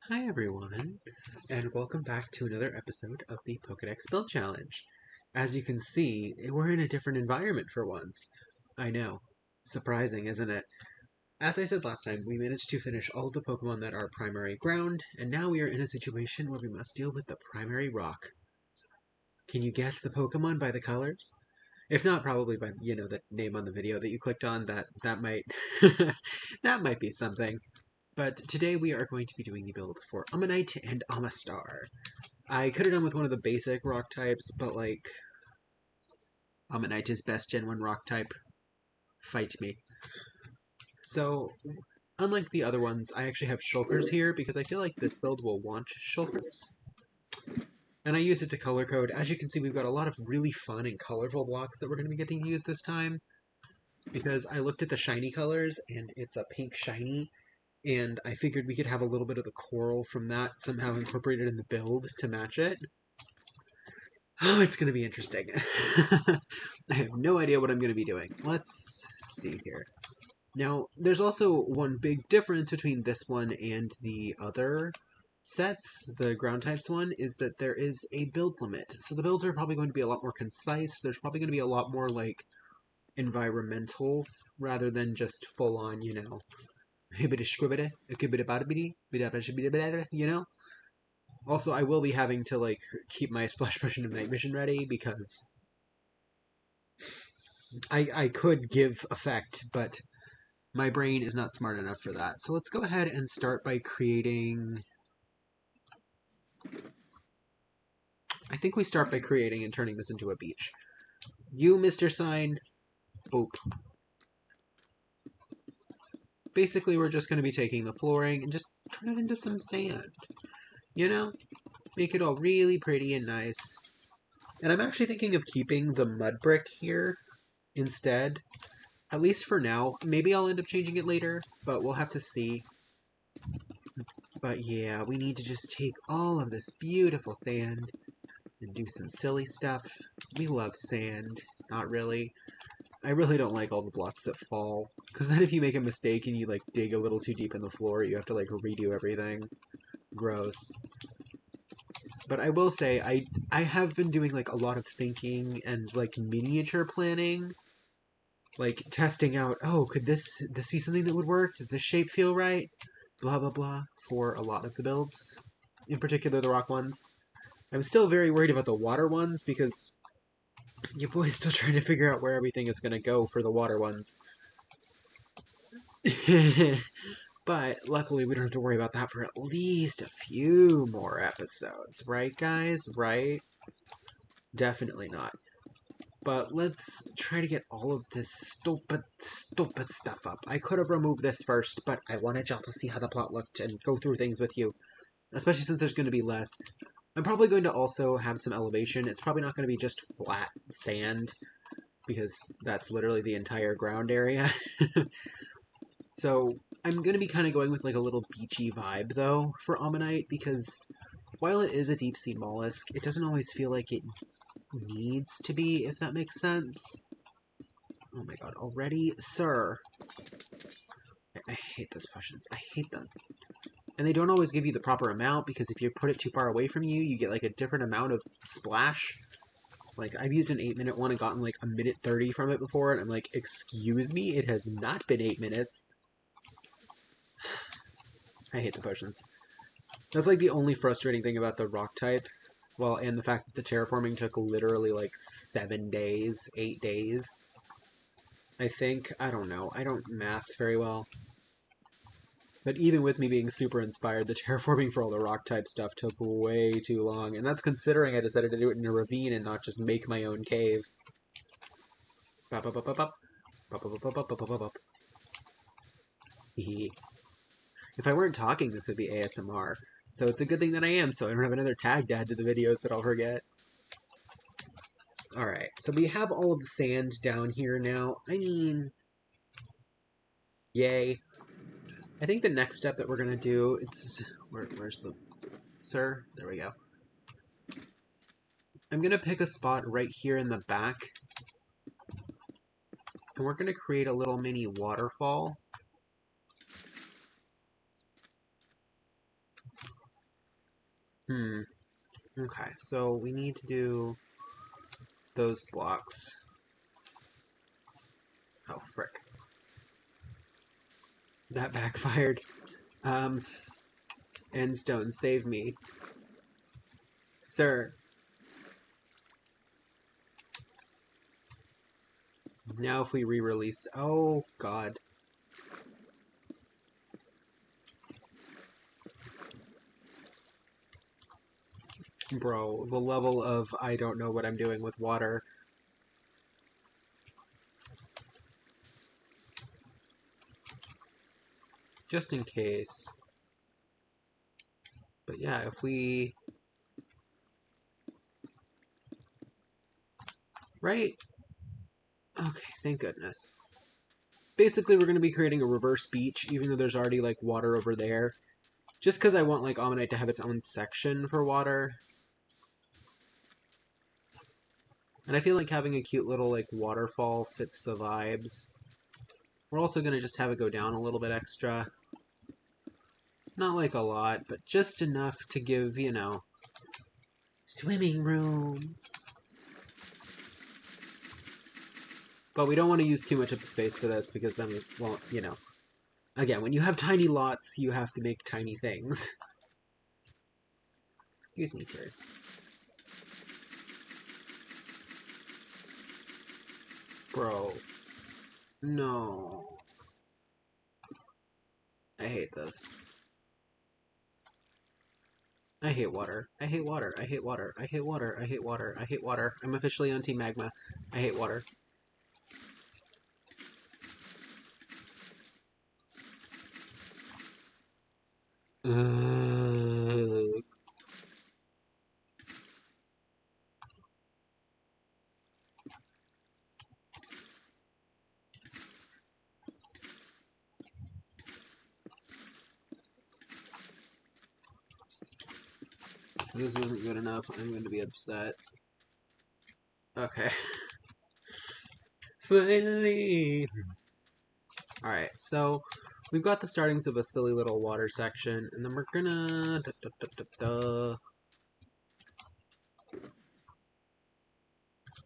Hi everyone, and welcome back to another episode of the Pokedex Build Challenge. As you can see, we're in a different environment for once. I know. Surprising, isn't it? As I said last time, we managed to finish all of the Pokemon that are primary ground, and now we are in a situation where we must deal with the primary rock. Can you guess the Pokemon by the colors? If not, probably by, the name on the video that you clicked on, that might that might be something. But today we are going to be doing the build for Omanyte and Omastar. I could have done with one of the basic rock types, but like, Omanyte is best Gen 1 rock type. Fight me. So, unlike the other ones, I actually have shulkers here because I feel like this build will want shulkers. And I use it to color code. As you can see, we've got a lot of really fun and colorful blocks that we're going to be getting to use this time. Because I looked at the shiny colors, and it's a pink shiny, and I figured we could have a little bit of the coral from that somehow incorporated in the build to match it. Oh, it's going to be interesting. I have no idea what I'm going to be doing. Let's see here. Now, there's also one big difference between this one and the other sets, the ground types one, is that there is a build limit. So the builds are probably going to be a lot more concise. There's probably going to be a lot more, like, environmental rather than just full on, you know, you know? Also, I will be having to, like, keep my Splash Potion of Night Vision ready because I could give effect, but my brain is not smart enough for that. So let's go ahead and start by creating... I think we start by creating and turning this into a beach. You, Mr. Sign, boop. Basically, we're just going to be taking the flooring and just turn it into some sand. You know? Make it all really pretty and nice. And I'm actually thinking of keeping the mud brick here instead. At least for now. Maybe I'll end up changing it later, but we'll have to see. But yeah, we need to just take all of this beautiful sand and do some silly stuff. We love sand. Not really. I really don't like all the blocks that fall. Because then if you make a mistake and you, like, dig a little too deep in the floor, you have to, like, redo everything. Gross. But I will say, I have been doing, like, a lot of thinking and, like, miniature planning. Like, testing out, oh, could this be something that would work? Does this shape feel right? Blah, blah, blah, for a lot of the builds. In particular, the rock ones. I'm still very worried about the water ones, because your boy's still trying to figure out where everything is going to go for the water ones. But, luckily, we don't have to worry about that for at least a few more episodes. Right, guys? Right? Definitely not. But let's try to get all of this stupid stuff up. I could have removed this first, but I wanted y'all to see how the plot looked and go through things with you. Especially since there's going to be less. I'm probably going to also have some elevation. It's probably not going to be just flat sand, because that's literally the entire ground area. So I'm going to be kind of going with like a little beachy vibe, though, for Omanyte, because while it is a deep-sea mollusk, it doesn't always feel like it needs to be, if that makes sense. Oh my god, already? Sir. I hate those potions. I hate them. And they don't always give you the proper amount, because if you put it too far away from you, you get like a different amount of splash. Like, I've used an 8-minute one and gotten like a minute 30 from it before, and I'm like, excuse me? It has not been 8 minutes. I hate the potions. That's like the only frustrating thing about the rock type. Well, and the fact that the terraforming took literally like 7 days, 8 days. I think. I don't know. I don't math very well. But even with me being super inspired, the terraforming for all the rock type stuff took way too long. And that's considering I decided to do it in a ravine and not just make my own cave. Bop, bop, bop, bop, bop. Bop, bop, bop, bop, bop, bop, bop. If I weren't talking, this would be ASMR. So it's a good thing that I am, so I don't have another tag to add to the videos that I'll forget. Alright, so we have all of the sand down here now. I mean, yay. I think the next step that we're going to do, it's... Where's the... Sir? There we go. I'm going to pick a spot right here in the back. And we're going to create a little mini waterfall. Okay, so we need to do those blocks. Oh, frick. That backfired. Endstone, save me. Sir. Now if we re-release... Oh, God. Bro, the level of I don't know what I'm doing with water. Just in case. But yeah, if we... Right? Okay, thank goodness. Basically, we're going to be creating a reverse beach, even though there's already, like, water over there. Just because I want, like, Omanyte to have its own section for water. And I feel like having a cute little, like, waterfall fits the vibes. We're also going to just have it go down a little bit extra. Not, like, a lot, but just enough to give, you know, swimming room. But we don't want to use too much of the space for this, because then we won't, you know. Again, when you have tiny lots, you have to make tiny things. Excuse me, sir. Bro. No. I hate this. I hate water. I hate water. I hate water. I hate water. I hate water. I hate water. I'm officially on Team Magma. I hate water. This isn't good enough. I'm going to be upset. Okay. Finally! Alright, so we've got the startings of a silly little water section, and then we're gonna...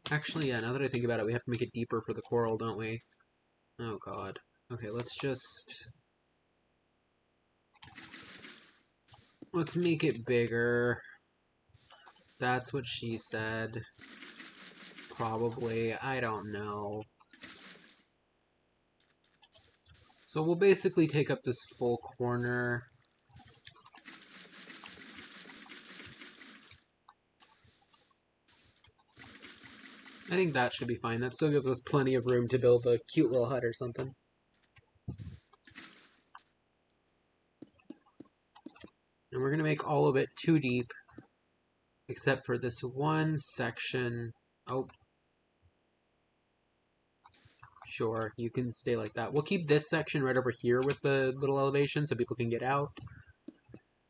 Actually, yeah, now that I think about it, we have to make it deeper for the coral, don't we? Oh god. Okay, let's just... Let's make it bigger. That's what she said. Probably. I don't know. So we'll basically take up this full corner. I think that should be fine. That still gives us plenty of room to build a cute little hut or something. And we're going to make all of it too deep. Except for this one section. Oh. Sure, you can stay like that. We'll keep this section right over here with the little elevation so people can get out.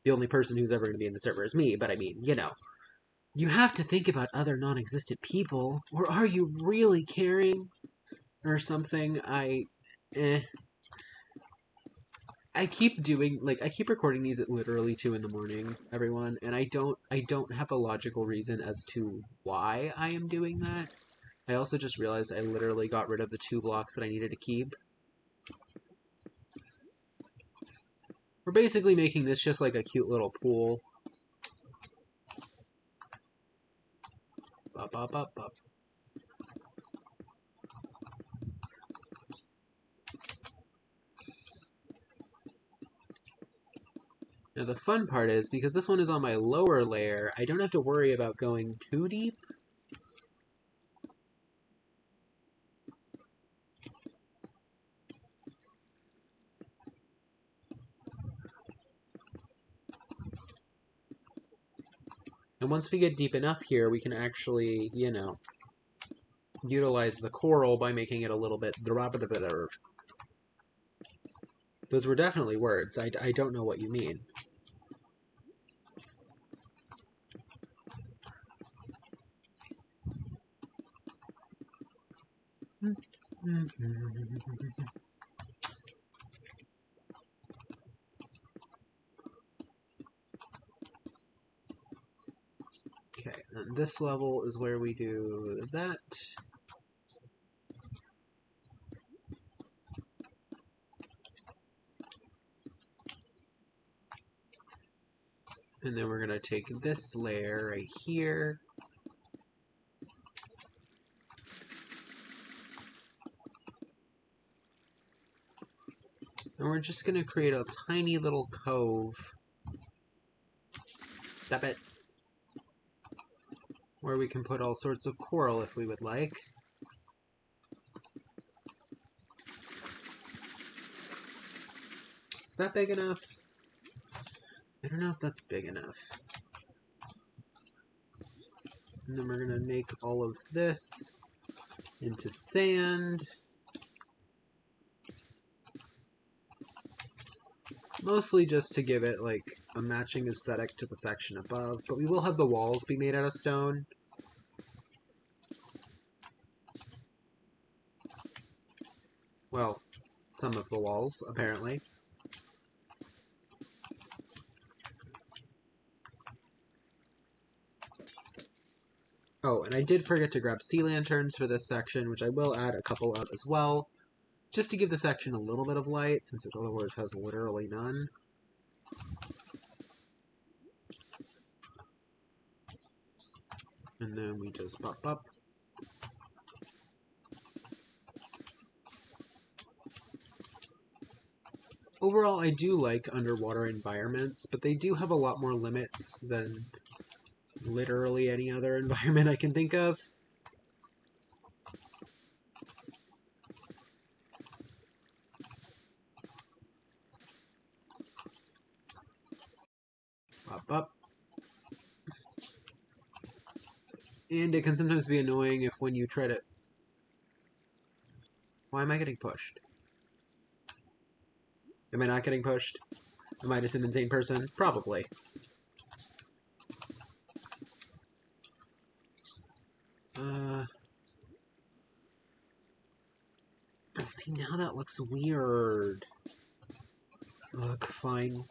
The only person who's ever going to be in the server is me, but I mean, you know. You have to think about other non-existent people, or are you really caring? Or something. I keep doing, like, I keep recording these at literally 2 in the morning, everyone, and I don't have a logical reason as to why I am doing that. I also just realized I literally got rid of the 2 blocks that I needed to keep. We're basically making this just like a cute little pool. Bop, bop, bop, bop. Now the fun part is, because this one is on my lower layer, I don't have to worry about going too deep. And once we get deep enough here, we can actually, you know, utilize the coral by making it a little bit... Those were definitely words. I don't know what you mean. Okay, and this level is where we do that. And then we're going to take this layer right here. And we're just going to create a tiny little cove. Step it. Where we can put all sorts of coral if we would like. Is that big enough? I don't know if that's big enough. And then we're going to make all of this into sand. Mostly just to give it, like, a matching aesthetic to the section above. But we will have the walls be made out of stone. Well, some of the walls, apparently. Oh, and I did forget to grab sea lanterns for this section, which I will add a couple of as well, just to give the section a little bit of light, since it otherwise has literally none. And then we just pop up. Overall, I do like underwater environments, but they do have a lot more limits than literally any other environment I can think of. Pop up. And it can sometimes be annoying if when you try to... Why am I getting pushed? Am I not getting pushed? Am I just an insane person? Probably. See, now that looks weird. Look, fine.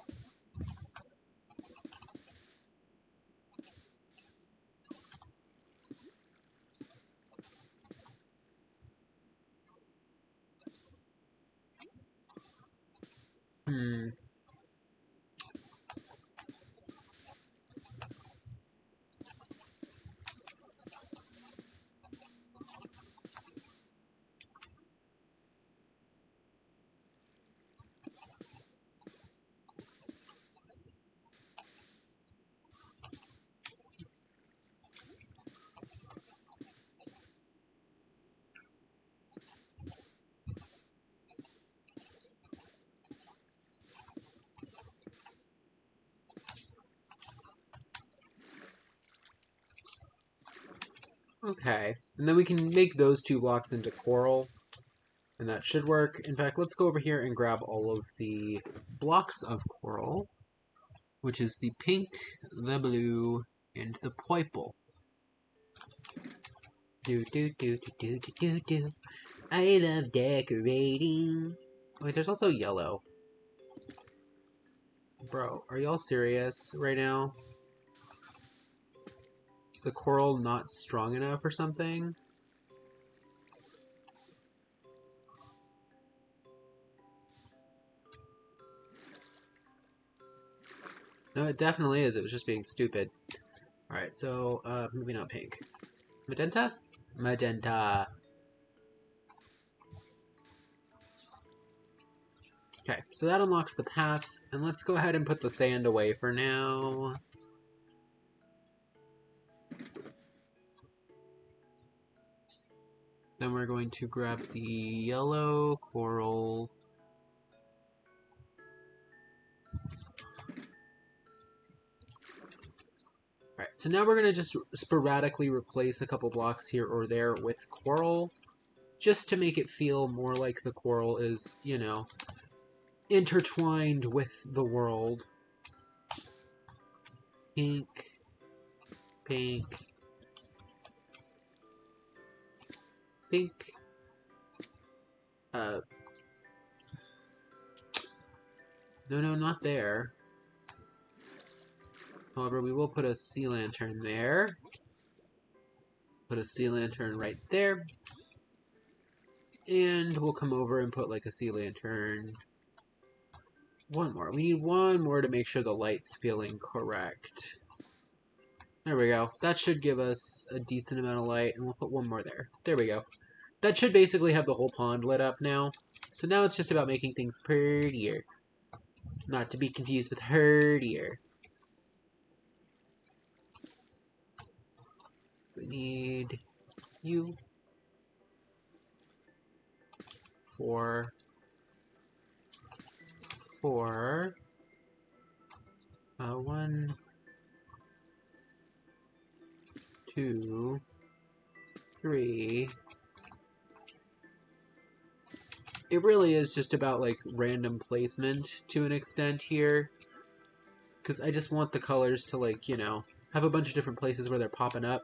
Okay, and then we can make those two blocks into coral, and that should work. In fact, let's go over here and grab all of the blocks of coral, which is the pink, the blue, and the purple. Do do do do do do do do. I love decorating. Wait, there's also yellow. Bro, are y'all serious right now? Is the coral not strong enough or something? No, it definitely is. It was just being stupid. Alright, so, maybe not pink. Magenta? Magenta. Okay, so that unlocks the path, and let's go ahead and put the sand away for now. Then we're going to grab the yellow coral. Alright, so now we're going to just sporadically replace a couple blocks here or there with coral, just to make it feel more like the coral is, you know, intertwined with the world. Pink, pink, pink. No, not there. However, we will put a sea lantern there. Put a sea lantern right there. And we'll come over and put like a sea lantern. One more. We need one more to make sure the light's feeling correct. There we go. That should give us a decent amount of light, and we'll put one more there. There we go. That should basically have the whole pond lit up now. So now it's just about making things prettier. Not to be confused with herdier. We need you for 1, 2, 3. It really is just about like random placement to an extent here. Because I just want the colors to like, you know, have a bunch of different places where they're popping up.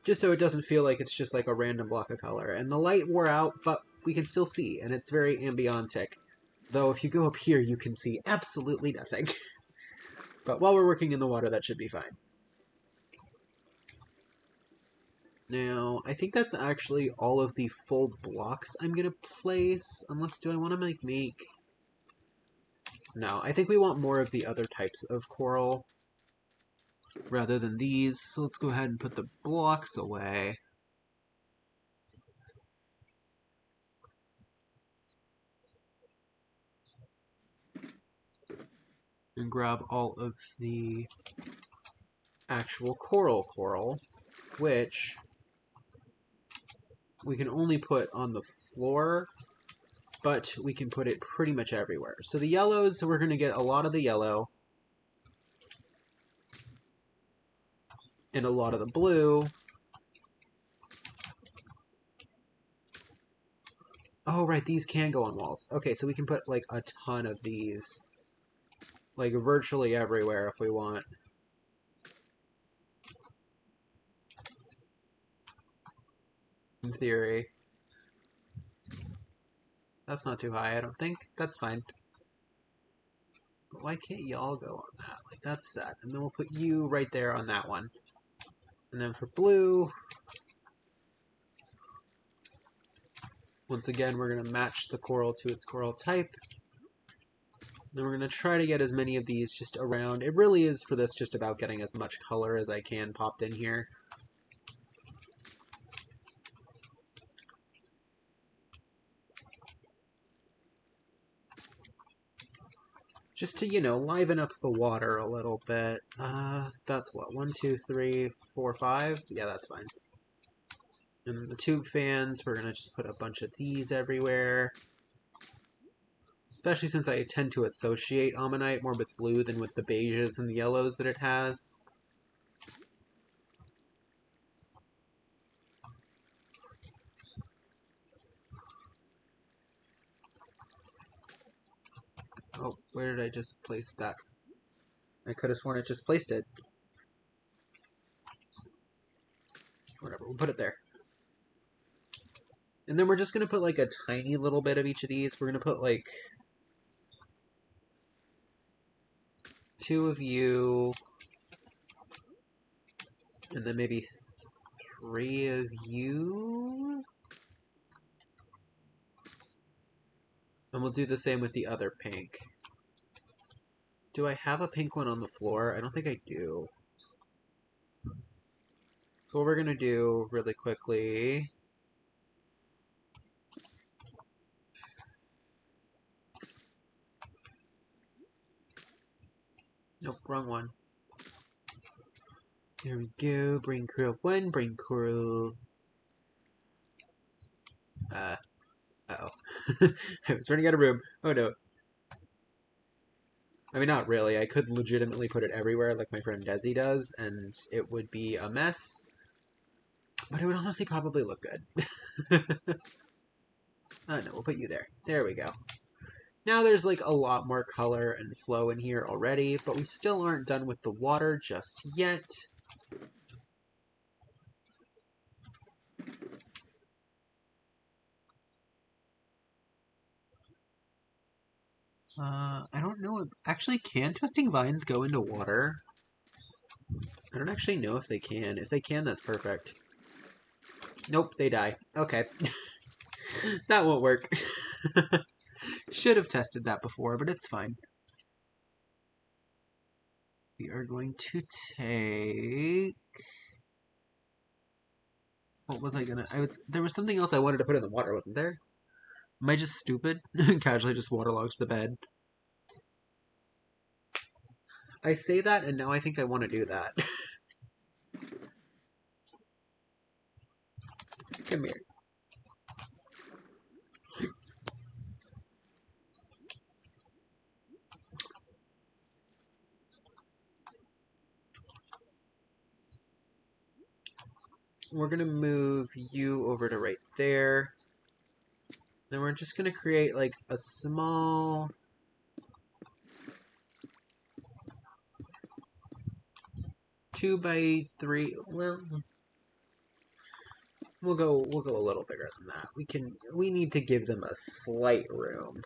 Just so it doesn't feel like it's just like a random block of color. And the light wore out, but we can still see, and it's very ambientic. Though if you go up here, you can see absolutely nothing. But while we're working in the water, that should be fine. Now, I think that's actually all of the full blocks I'm going to place. Unless, do I want to make... No, I think we want more of the other types of coral rather than these. So let's go ahead and put the blocks away. And grab all of the actual coral, which we can only put on the floor, but we can put it pretty much everywhere. So the yellows, we're going to get a lot of the yellow, and a lot of the blue. Oh, right, these can go on walls. Okay, so we can put, like, a ton of these. Like, virtually everywhere if we want. In theory. That's not too high, I don't think. That's fine. But why can't y'all go on that? Like, that's sad. And then we'll put you right there on that one. And then for blue... Once again, we're going to match the coral to its coral type. Then we're going to try to get as many of these just around. It really is for this just about getting as much color as I can popped in here. Just to, you know, liven up the water a little bit. That's what, 1, 2, 3, 4, 5? Yeah, that's fine. And then the tube fans, we're going to just put a bunch of these everywhere. Especially since I tend to associate Omanyte more with blue than with the beiges and the yellows that it has. Oh, where did I just place that? I could have sworn it just placed it. Whatever, we'll put it there. And then we're just going to put like a tiny little bit of each of these. We're going to put like 2 of you. And then maybe 3 of you. And we'll do the same with the other pink. Do I have a pink one on the floor? I don't think I do. So what we're going to do really quickly... Nope, wrong one. There we go. Bring crew of 1, bring crew... Uh-oh. I was running out of room. Oh no. I mean, not really. I could legitimately put it everywhere like my friend Desi does, and it would be a mess. But it would honestly probably look good. Oh no, we'll put you there. There we go. Now there's like a lot more color and flow in here already, but we still aren't done with the water just yet. I don't know. Actually, can twisting vines go into water? I don't actually know if they can. If they can, that's perfect. Nope, they die. Okay. That won't work. Should have tested that before, but it's fine. We are going to take... What was I gonna... There was something else I wanted to put in the water, wasn't there? Am I just stupid? Casually just waterlogged the bed. I say that, and now I think I want to do that. Come here. We're going to move you over to right there. Then we're just going to create, like, a small... 2x3... Well... We'll go a little bigger than that. We need to give them a slight room.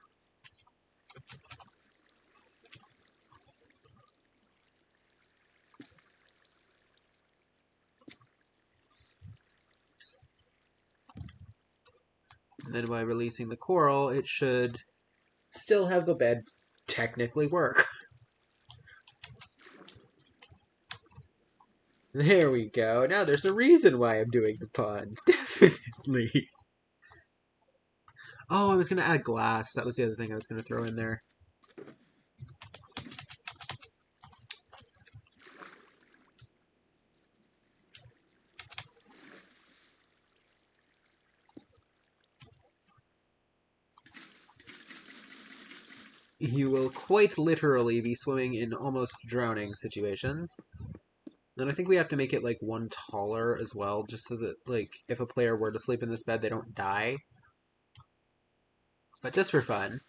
And then by releasing the coral, it should still have the bed technically work. There we go. Now there's a reason why I'm doing the pond. Definitely. Oh, I was going to add glass. That was the other thing I was going to throw in there. You will quite literally be swimming in almost drowning situations. And I think we have to make it, like, one taller as well, just so that, like, if a player were to sleep in this bed, they don't die. But just for fun.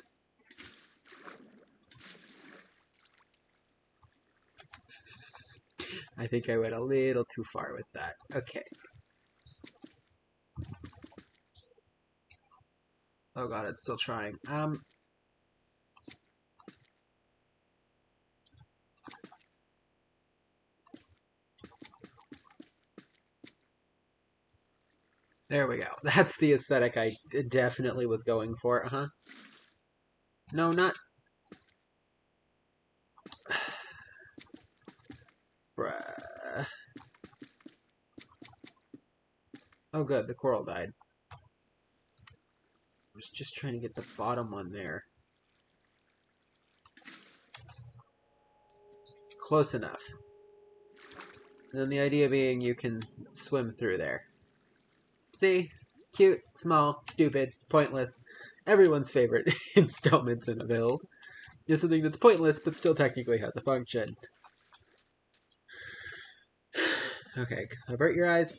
I think I went a little too far with that. Okay. Oh god, it's still trying. There we go. That's the aesthetic I definitely was going for, huh? No, not... Bruh. Oh good, the coral died. I was just trying to get the bottom one there. Close enough. And then the idea being you can swim through there. See? Cute, small, stupid, pointless. Everyone's favorite installments in a build. It's something that's pointless, but still technically has a function. Okay, avert your eyes.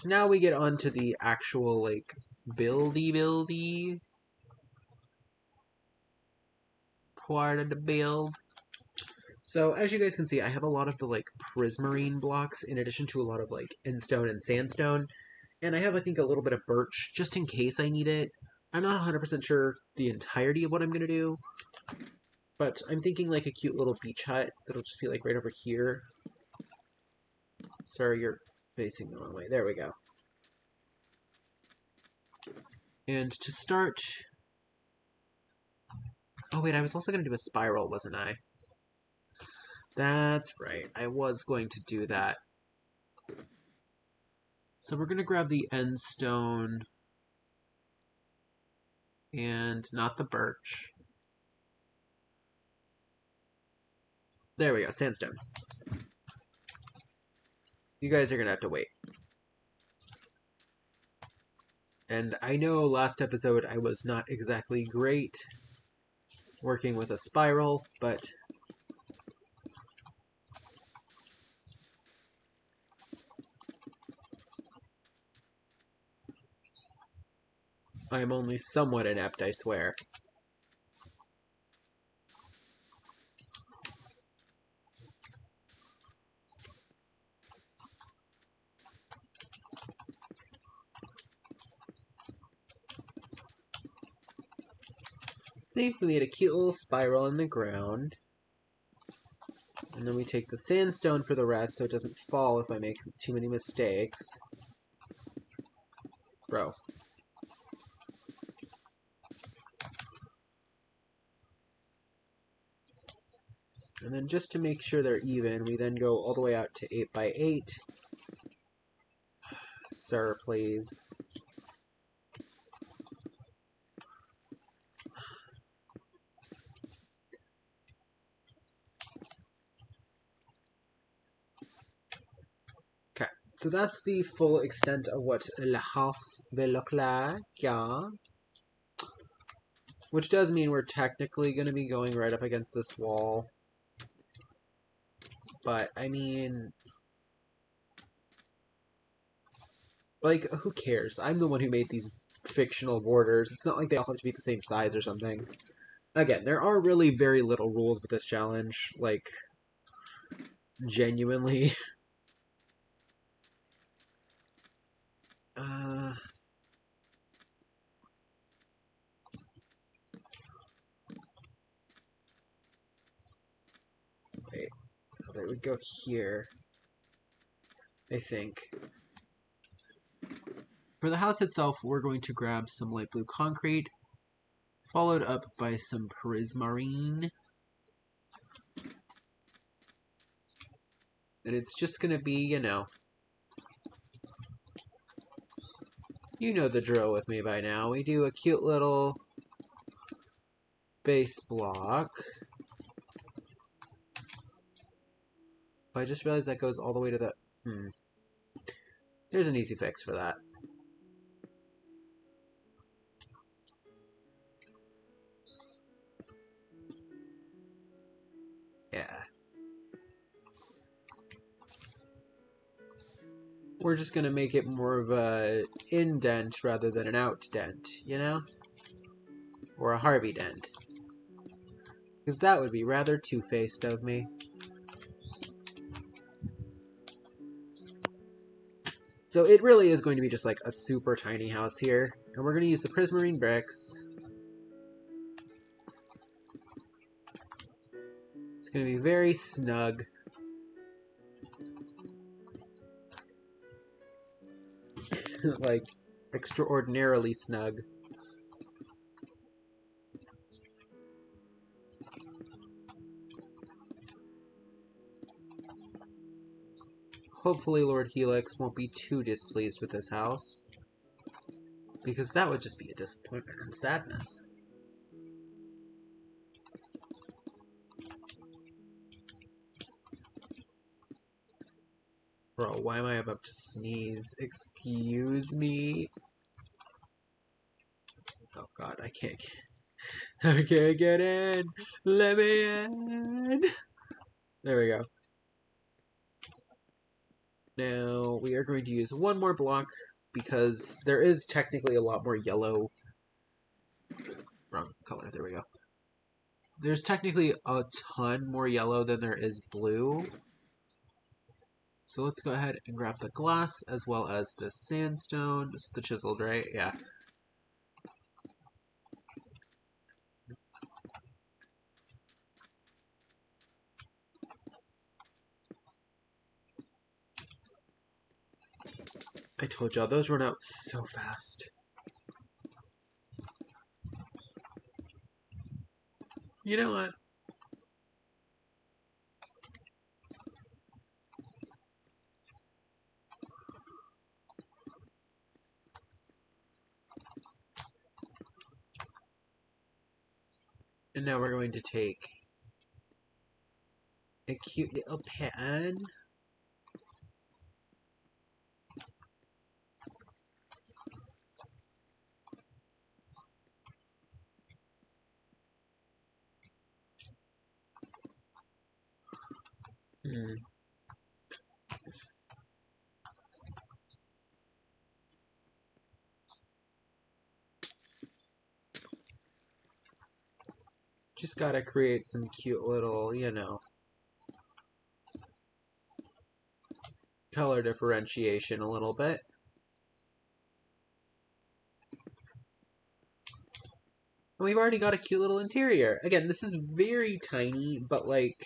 Now we get on to the actual, like, buildy part of the build. So, as you guys can see, I have a lot of the, like, prismarine blocks in addition to a lot of, like, endstone and sandstone. And I have, I think, a little bit of birch, just in case I need it. I'm not 100% sure the entirety of what I'm going to do. But I'm thinking, like, a cute little beach hut that'll just be, like, right over here. Sorry, you're facing the wrong way. There we go. And to start... Oh, wait, I was also going to do a spiral, wasn't I? That's right. I was going to do that. So we're going to grab the end stone and not the birch. There we go, sandstone. You guys are going to have to wait. And I know last episode I was not exactly great working with a spiral, but I'm only somewhat inept, I swear. See, we made a cute little spiral in the ground. And then we take the sandstone for the rest so it doesn't fall if I make too many mistakes. Bro. And then just to make sure they're even, we then go all the way out to 8 by 8. Sir, please. Okay, so that's the full extent of what la house will look like, yeah. Which does mean we're technically going to be going right up against this wall. But, I mean... like, who cares? I'm the one who made these fictional borders. It's not like they all have to be the same size or something. Again, there are really very little rules with this challenge. Like, genuinely. Wait. Oh, they would go here. I think. For the house itself, we're going to grab some light blue concrete, followed up by some prismarine. And it's just going to be, you know the drill with me by now. We do a cute little base block. I just realized that goes all the way to the... There's an easy fix for that. Yeah. We're just gonna make it more of a indent rather than an out dent, you know? Or a Harvey dent. Because that would be rather two-faced of me. So it really is going to be just like a super tiny house here. And we're going to use the prismarine bricks. It's going to be very snug. Like, extraordinarily snug. Hopefully Lord Helix won't be too displeased with this house. Because that would just be a disappointment and sadness. Bro, why am I about to sneeze? Excuse me? Oh god, I can't get in! Let me in! There we go. Now, we are going to use one more block because there is technically a lot more yellow. Wrong color, there we go. There's technically a ton more yellow than there is blue. So let's go ahead and grab the glass as well as the sandstone. It's the chiseled, right? Yeah. I told y'all, those run out so fast. You know what? And now we're going to take a cute little pen. Just gotta create some cute little, color differentiation a little bit. And we've already got a cute little interior. Again, this is very tiny, but like,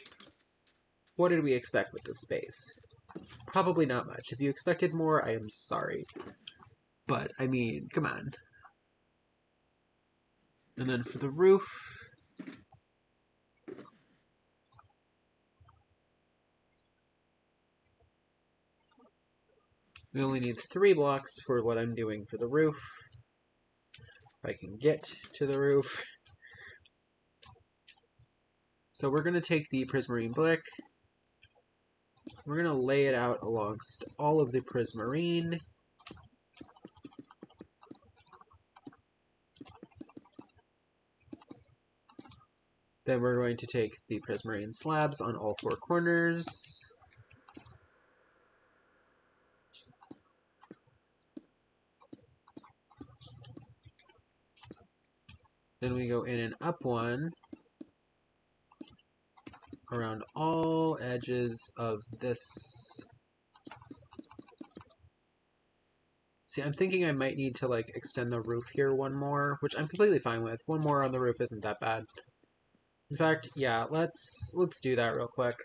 what did we expect with this space? Probably not much. If you expected more, I am sorry. But, I mean, come on. And then for the roof, we only need 3 blocks for what I'm doing for the roof. If I can get to the roof. So we're going to take the prismarine brick. We're going to lay it out alongst all of the prismarine. Then we're going to take the prismarine slabs on all 4 corners. Then we go in and up one around all edges of this. See, I'm thinking I might need to like extend the roof here one more, which I'm completely fine with. One more on the roof isn't that bad. In fact, yeah, let's do that real quick.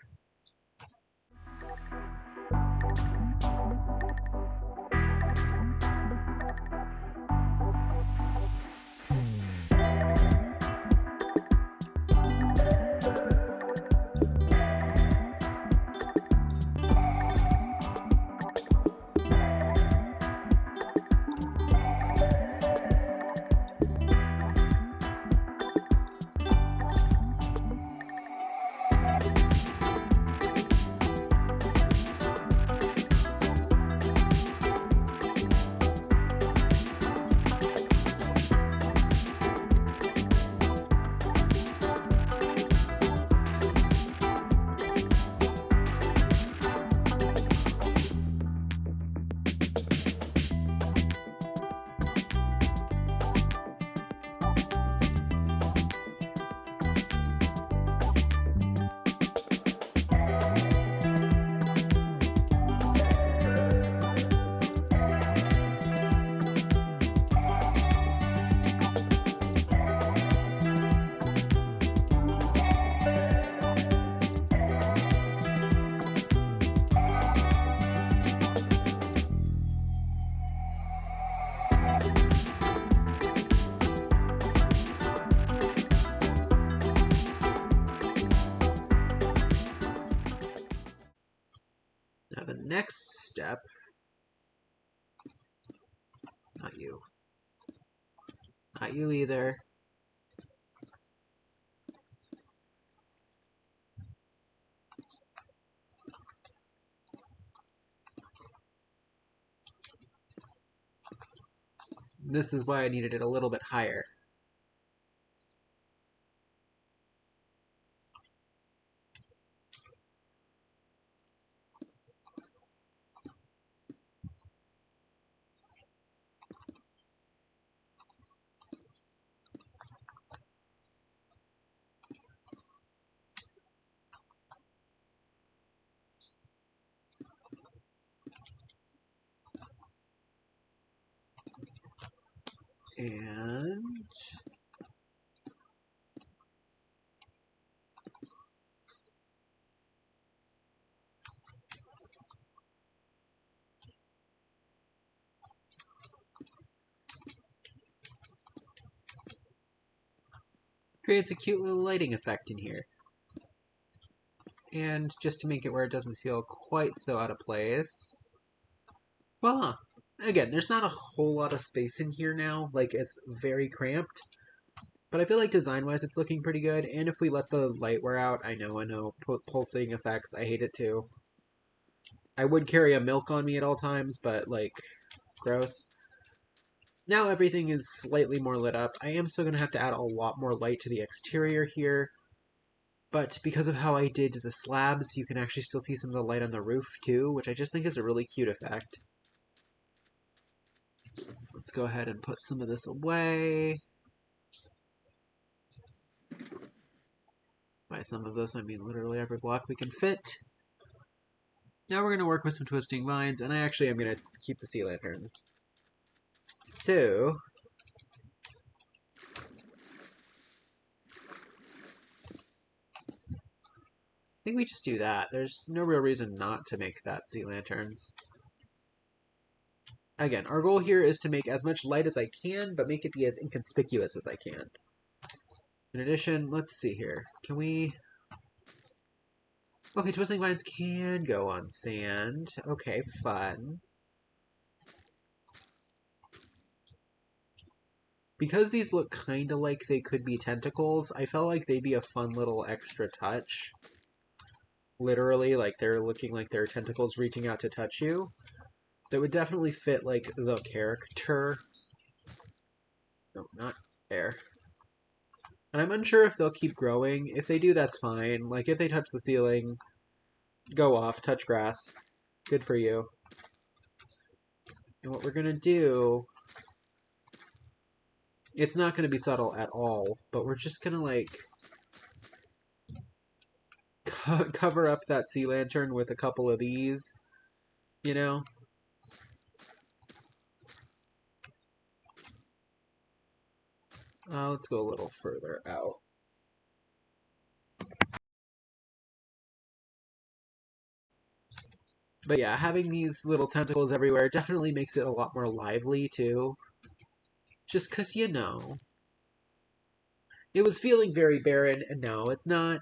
Now the next step, not you either. This is why I needed it a little bit higher. And creates a cute little lighting effect in here. And just to make it where it doesn't feel quite so out of place, voila! Again, there's not a whole lot of space in here now, like it's very cramped, but I feel like design-wise it's looking pretty good, and if we let the light wear out, I know, pulsating effects, I hate it too. I would carry a milk on me at all times, but like, gross. Now everything is slightly more lit up. I am still going to have to add a lot more light to the exterior here, but because of how I did the slabs, you can actually still see some of the light on the roof too, which I just think is a really cute effect. Let's go ahead and put some of this away. By some of this, I mean literally every block we can fit. Now we're going to work with some twisting vines, and I actually am going to keep the sea lanterns. So, think we just do that. There's no real reason not to make that sea lanterns. Again, our goal here is to make as much light as I can, but make it be as inconspicuous as I can. In addition, let's see here. Can we... Okay, twisting vines can go on sand. Okay, fun. Because these look kind of like they could be tentacles, I felt like they'd be a fun little extra touch. Literally, like they're looking like they're tentacles reaching out to touch you. That would definitely fit, like, the character. No, not there. And I'm unsure if they'll keep growing. If they do, that's fine. Like, if they touch the ceiling, go off, touch grass. Good for you. And what we're gonna do... It's not gonna be subtle at all, but we're just gonna, like... cover up that sea lantern with a couple of these. You know? Let's go a little further out. But yeah, having these little tentacles everywhere definitely makes it a lot more lively, too. Just 'cause, you know. It was feeling very barren, and now it's not.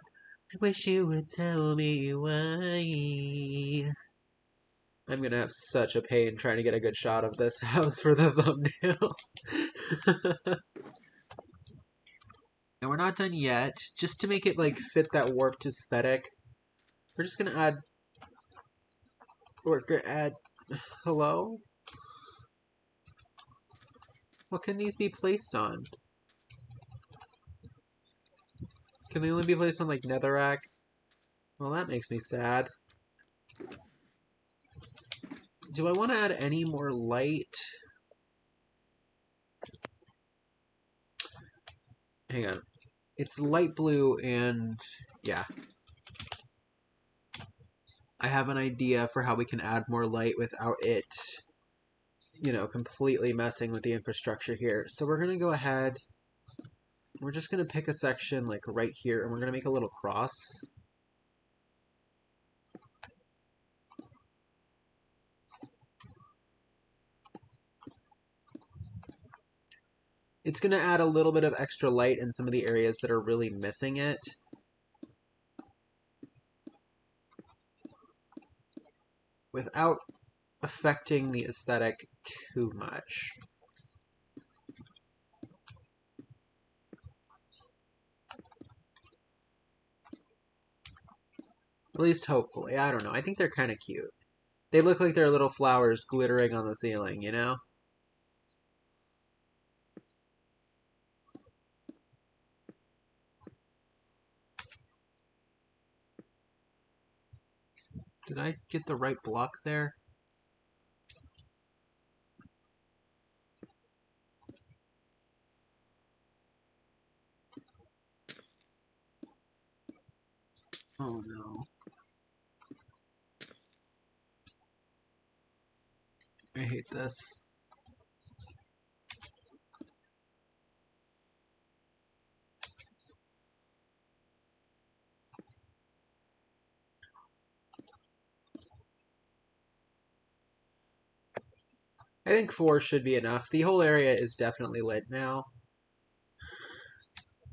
I wish you would tell me why. I'm gonna have such a pain trying to get a good shot of this house for the thumbnail. And we're not done yet. Just to make it, like, fit that warped aesthetic, we're just gonna add... We're gonna add... Hello? What can these be placed on? Can they only be placed on, like, netherrack? Well, that makes me sad. Do I want to add any more light? Hang on. It's light blue and... yeah. I have an idea for how we can add more light without it, you know, completely messing with the infrastructure here. So we're going to go ahead. We're just going to pick a section, like, right here, and we're going to make a little cross. It's going to add a little bit of extra light in some of the areas that are really missing it. Without affecting the aesthetic too much. At least hopefully. I don't know. I think they're kind of cute. They look like they're little flowers glittering on the ceiling, you know? Did I get the right block there? Oh no. I hate this. I think 4 should be enough. The whole area is definitely lit now.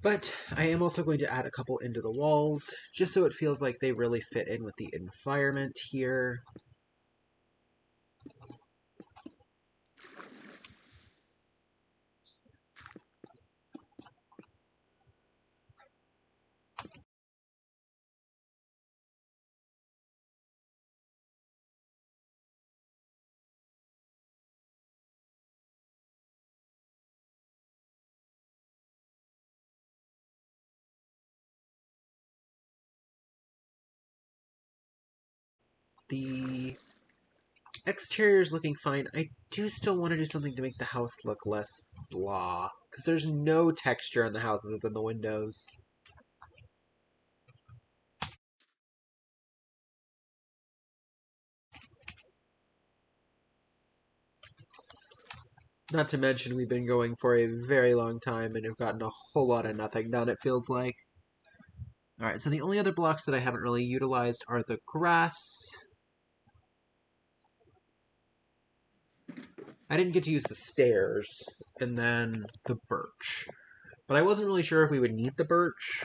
But I am also going to add a couple into the walls, just so it feels like they really fit in with the environment here. The exterior is looking fine. I do still want to do something to make the house look less blah, because there's no texture in the house other than the windows. Not to mention we've been going for a very long time and have gotten a whole lot of nothing done, it feels like. Alright, so the only other blocks that I haven't really utilized are the grass. I didn't get to use the stairs, and then the birch. But I wasn't really sure if we would need the birch.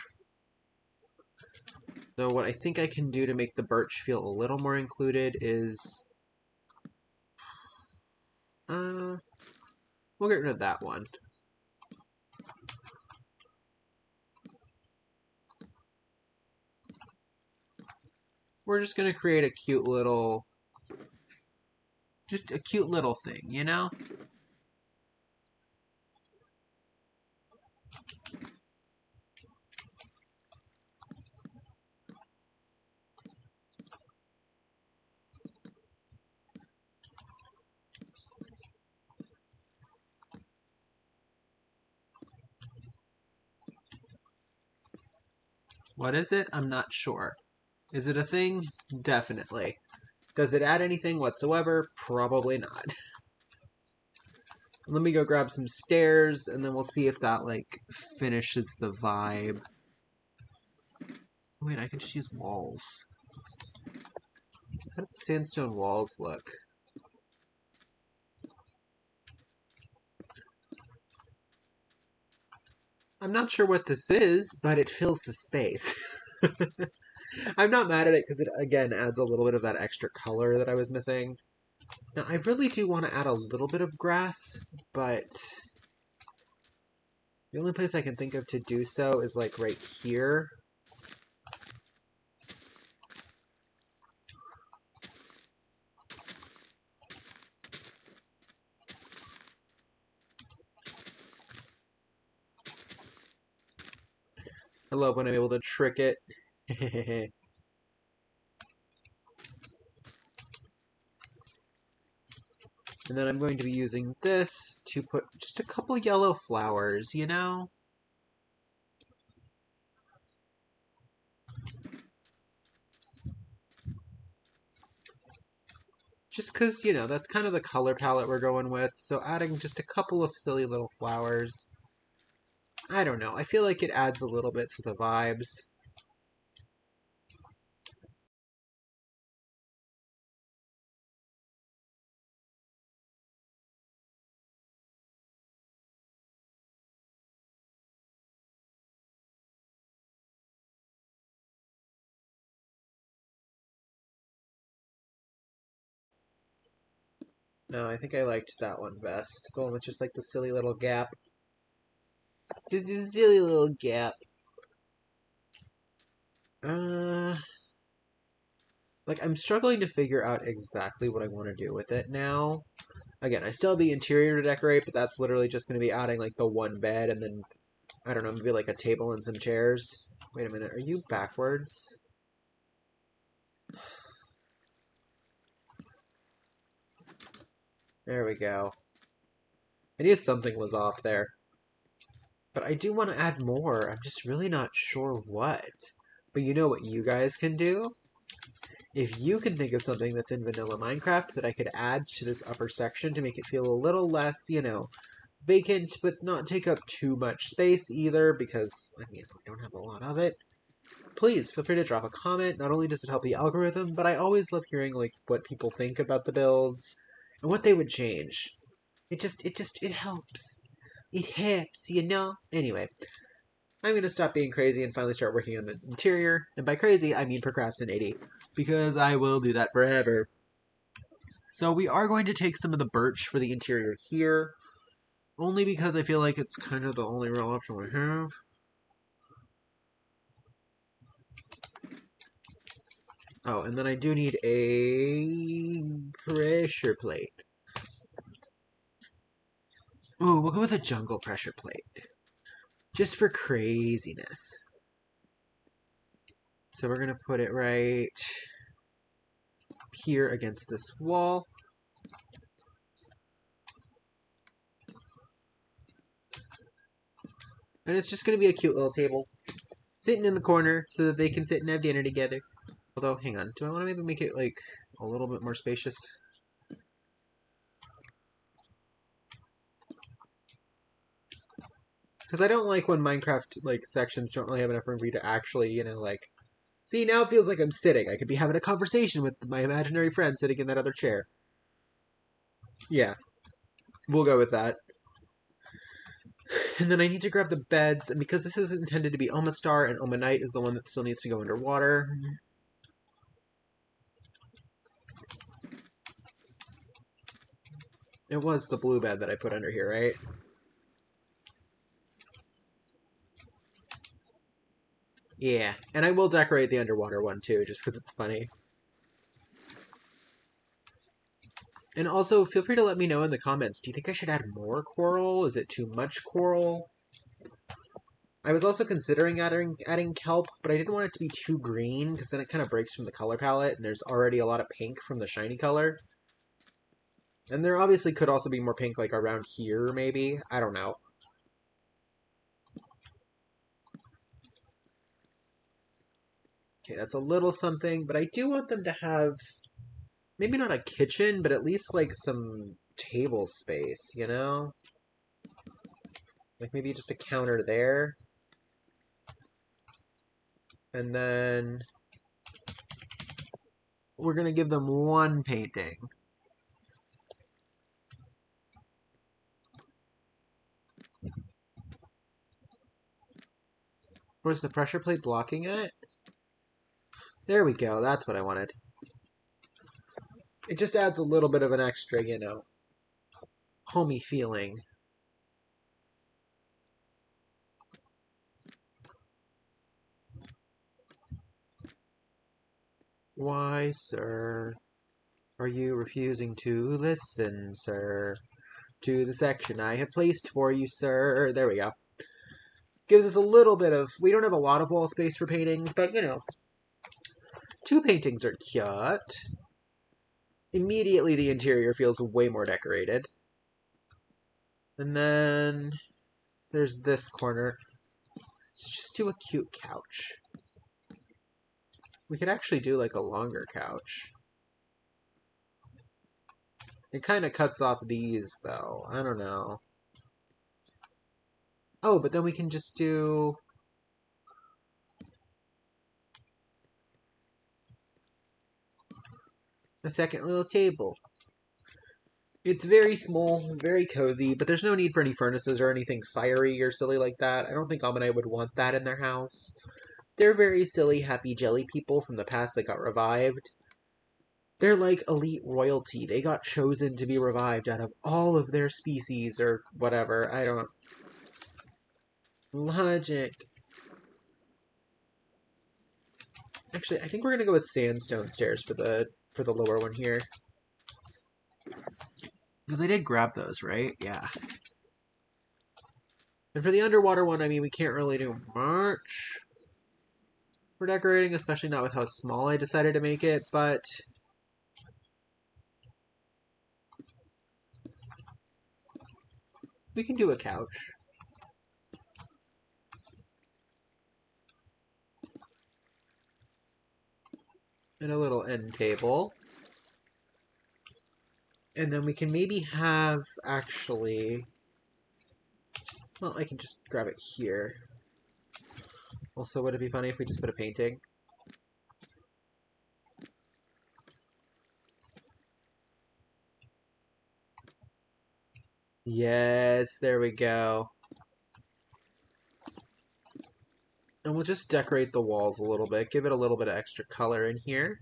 So what I think I can do to make the birch feel a little more included is... we'll get rid of that one. We're just going to create a cute little... just a cute little thing, you know? What is it? I'm not sure. Is it a thing? Definitely. Does it add anything whatsoever? Probably not. Let me go grab some stairs, and then we'll see if that, like, finishes the vibe. Wait, I can just use walls. How do the sandstone walls look? I'm not sure what this is, but it fills the space. I'm not mad at it because it, again, adds a little bit of that extra color that I was missing. Now, I really do want to add a little bit of grass, but the only place I can think of to do so is, like, right here. I love when I'm able to trick it. And then I'm going to be using this to put just a couple yellow flowers, you know? Just because, you know, that's kind of the color palette we're going with, so adding just a couple of silly little flowers. I don't know, I feel like it adds a little bit to the vibes. No, I think I liked that one best. Going with just like the silly little gap. Just a silly little gap. Like, I'm struggling to figure out exactly what I want to do with it now. Again, I still have the interior to decorate, but that's literally just going to be adding, like, the one bed and then, I don't know, maybe like a table and some chairs. Wait a minute, are you backwards? There we go. I knew something was off there. But I do want to add more. I'm just really not sure what. But you know what you guys can do? If you can think of something that's in vanilla Minecraft that I could add to this upper section to make it feel a little less, you know, vacant, but not take up too much space either, because, I mean, we don't have a lot of it, please feel free to drop a comment. Not only does it help the algorithm, but I always love hearing, like, what people think about the builds and what they would change. It helps. It helps, you know? Anyway, I'm going to stop being crazy and finally start working on the interior. And by crazy, I mean procrastinating, because I will do that forever. So we are going to take some of the birch for the interior here, only because I feel like it's kind of the only real option we have. Oh, and then I do need a pressure plate. Ooh, we'll go with a jungle pressure plate. Just for craziness. So we're going to put it right here against this wall. And it's just going to be a cute little table sitting in the corner so that they can sit and have dinner together. Although, hang on, do I want to maybe make it, like, a little bit more spacious? Because I don't like when Minecraft, like, sections don't really have enough room for you to actually, you know, like... See, now it feels like I'm sitting. I could be having a conversation with my imaginary friend sitting in that other chair. Yeah, we'll go with that. And then I need to grab the beds, and because this is intended to be Omastar, and Omanyte is the one that still needs to go underwater. It was the blue bed that I put under here, right? Yeah, and I will decorate the underwater one too, just because it's funny. And also, feel free to let me know in the comments, do you think I should add more coral? Is it too much coral? I was also considering adding kelp, but I didn't want it to be too green, because then it kind of breaks from the color palette, and there's already a lot of pink from the shiny color. And there obviously could also be more pink, like, around here, maybe? I don't know. Okay, that's a little something, but I do want them to have... Maybe not a kitchen, but at least, like, some table space, you know? Like, maybe just a counter there. And then... we're gonna give them one painting. Where's the pressure plate blocking it? There we go, that's what I wanted. It just adds a little bit of an extra, you know, homey feeling. Why, sir, are you refusing to listen, sir, to the section I have placed for you, sir? There we go. Gives us a little bit of... We don't have a lot of wall space for paintings, but, you know, 2 paintings are cute. Immediately the interior feels way more decorated. And then there's this corner. Let's just do a cute couch. We could actually do like a longer couch. It kind of cuts off these though. I don't know. Oh, but then we can just do... a second little table. It's very small, very cozy, but there's no need for any furnaces or anything fiery or silly like that. I don't think Omanyte would want that in their house. They're very silly, happy jelly people from the past that got revived. They're like elite royalty. They got chosen to be revived out of all of their species or whatever. I don't... Logic. Actually, I think we're gonna go with sandstone stairs for the lower one here. Because I did grab those, right? Yeah. And for the underwater one, I mean, we can't really do much for decorating, especially not with how small I decided to make it, but... we can do a couch. And a little end table. And then we can maybe have, actually... well, I can just grab it here. Also, would it be funny if we just put a painting? Yes, there we go. And we'll just decorate the walls a little bit. Give it a little bit of extra color in here.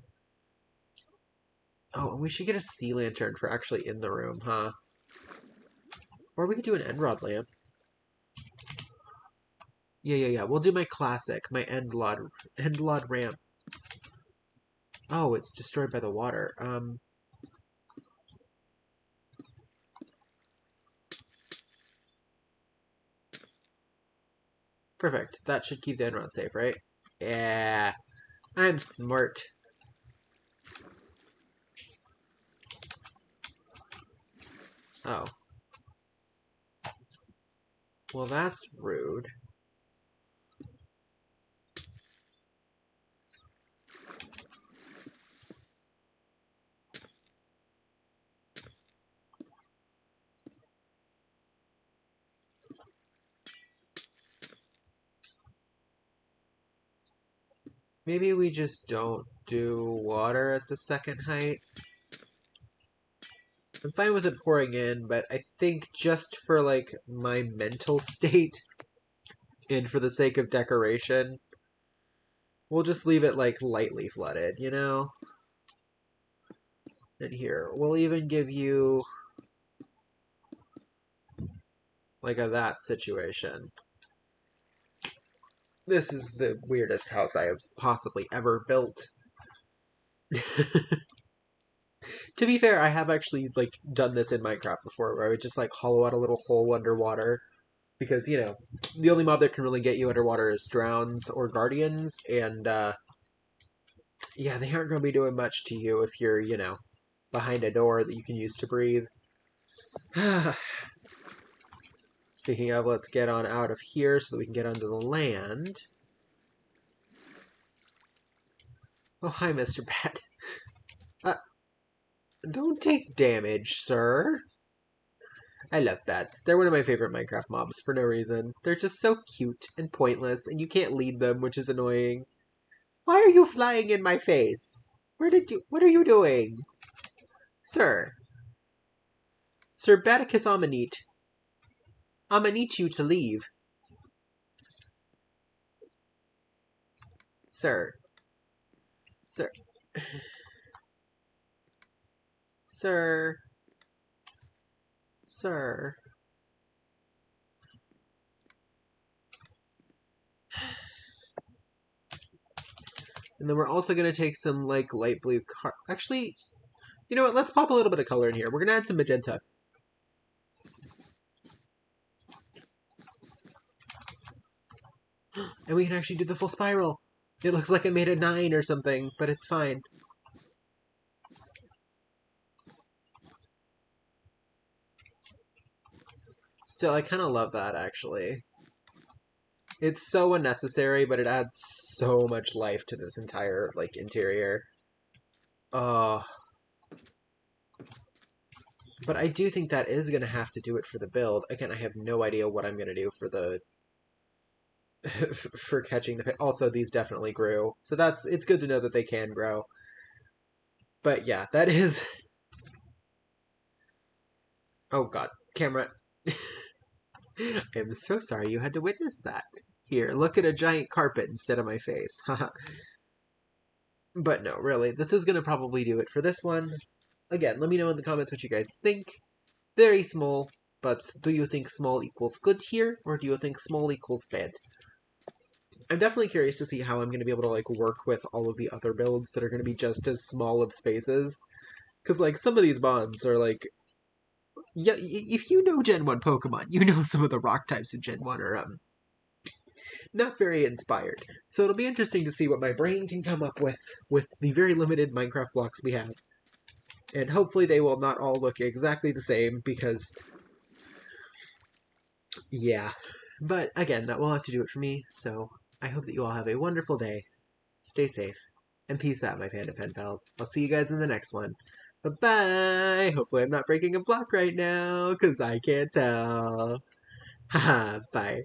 Oh, and we should get a sea lantern for actually in the room, huh? Or we could do an end rod lamp. Yeah. We'll do my classic, my end rod ramp. Oh, it's destroyed by the water. Perfect. That should keep the end rod safe, right? Yeah. I'm smart. Oh. Well, that's rude. Maybe we just don't do water at the second height. I'm fine with it pouring in, but I think just for, like, my mental state and for the sake of decoration, we'll just leave it, like, lightly flooded, you know? And here, we'll even give you, like, a that situation. This is the weirdest house I have possibly ever built. To be fair, I have actually, like, done this in Minecraft before, where I would just, like, hollow out a little hole underwater. Because, you know, the only mob that can really get you underwater is drowns or guardians, and, yeah, they aren't going to be doing much to you if you're, you know, behind a door that you can use to breathe. Speaking of, let's get on out of here so that we can get onto the land. Oh, hi, Mr. Bat. Don't take damage, sir. I love bats. They're one of my favorite Minecraft mobs for no reason. They're just so cute and pointless, and you can't lead them, which is annoying. Why are you flying in my face? What are you doing? Sir. Sir Baticus Omanyte. Omanyte you to leave. Sir. Sir. Sir. Sir. And then we're also going to take some, like, light blue Actually, you know what? Let's pop a little bit of color in here. We're going to add some magenta. And we can actually do the full spiral. It looks like I made a 9 or something, but it's fine. Still, I kind of love that, actually. It's so unnecessary, but it adds so much life to this entire, like, interior. But I do think that is going to have to do it for the build. Again, I have no idea what I'm going to do for the... for catching the... Also, these definitely grew. So it's good to know that they can grow. But yeah, that is... Oh god, camera. I'm so sorry you had to witness that. Here, look at a giant carpet instead of my face. But no, really, this is going to probably do it for this one. Again, let me know in the comments what you guys think. Very small, but do you think small equals good here, or do you think small equals bad? I'm definitely curious to see how I'm going to be able to, like, work with all of the other builds that are going to be just as small of spaces. Because, like, some of these bonds are, like... Yeah, if you know Gen 1 Pokemon, you know some of the rock types in Gen 1 are, not very inspired. So it'll be interesting to see what my brain can come up with the very limited Minecraft blocks we have. And hopefully they will not all look exactly the same, because... yeah. But, again, that will have to do it for me, so I hope that you all have a wonderful day. Stay safe. And peace out, my Panda Pen pals. I'll see you guys in the next one. Bye-bye! Hopefully I'm not breaking a block right now, because I can't tell. Haha, bye.